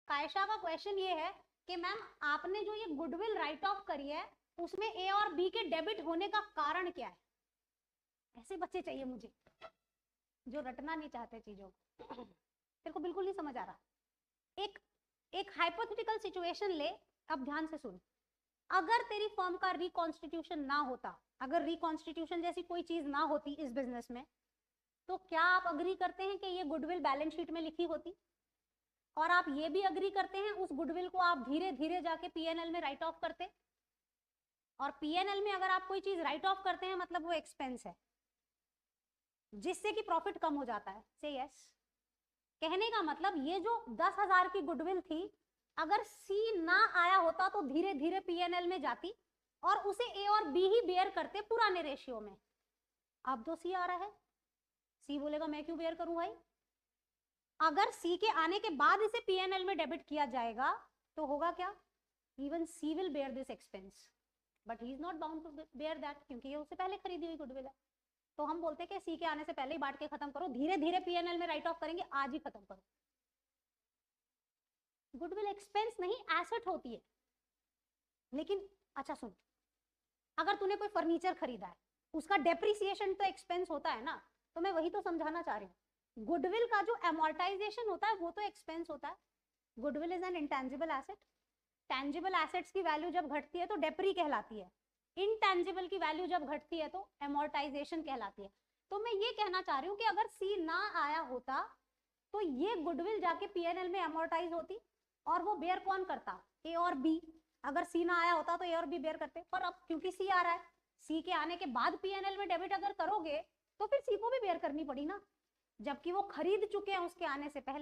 कायशा का क्वेश्चन ये है कि मैम आपने जो ये गुडविल राइट ऑफ करी है उसमें ए और बी के डेबिट होने का कारण क्या है? ऐसे बच्चे चाहिए मुझे जो रटना नहीं चाहते चीजों को। तेरे को बिल्कुल नहीं समझ आ रहा। एक हाइपोथेटिकल सिचुएशन ले, अब ध्यान से सुन। अगर तेरी फर्म का रिकॉन्स्टिट्यूशन ना होता, अगर रिकॉन्स्टिट्यूशन जैसी कोई चीज ना होती इस बिजनेस में, तो क्या आप अग्री करते हैं कि ये गुडविल बैलेंस शीट में लिखी होती? और आप ये भी अग्री करते हैं उस गुडविल को आप धीरे धीरे जाके पीएनएल में राइट ऑफ करते? और पीएनएल में अगर आप कोई चीज राइट ऑफ करते हैं मतलब वो एक्सपेंस है जिससे कि प्रॉफिट कम हो जाता है। से यस। कहने का मतलब ये जो 10,000 की गुडविल थी, अगर सी ना आया होता तो धीरे धीरे पीएनएल में जाती और उसे ए और बी ही बेयर करते पुराने रेशियो में। अब तो सी आ रहा है, सी बोलेगा मैं क्यों बेयर करूं भाई? अगर सी के आने के बाद इसे पीएनएल में डेबिट किया जाएगा तो होगा क्या? Even she will bear this expense but he is not bound to bear that, क्योंकि ये उससे पहले खरीदी हुई गुडविल है। तो हम बोलते हैं कि सी के आने से पहले ही बांट के खत्म करो, धीरे धीरे पीएनएल में राइट ऑफ करेंगे, आज ही खत्म करो। गुडविल एक्सपेंस नहीं एसेट होती है। लेकिन अच्छा सुन, अगर तूने कोई फर्नीचर खरीदा है उसका डेप्रिसिएशन तो एक्सपेंस होता है ना, तो मैं वही तो समझाना चाह रही हूँ। गुडविल का जो एमोर्टाइजेशन होता है वो तो एक्सपेंस होता है। Goodwill is an intangible asset. Tangible assets की वैल्यू जब घटती है तो डेप्री कहलाती है, इनटेंजिबल की वैल्यू जब घटती है तो एमोर्टाइजेशन कहलाती है। तो मैं ये कहना चाह रही हूँ कि अगर सी ना आया होता तो ये गुडविल जाके पीएनएल में एमोर्टाइज होती और वो बेयर कौन करता? ए और बी। अगर सी ना आया होता तो ए और बी बेयर करते, पर अब क्योंकि सी आ रहा है, सी के आने के बाद पीएनएल में डेबिट अगर करोगे तो फिर सी को भी बेयर करनी पड़ी ना, जबकि वो खरीद चुके हैं उसके आने से पहले।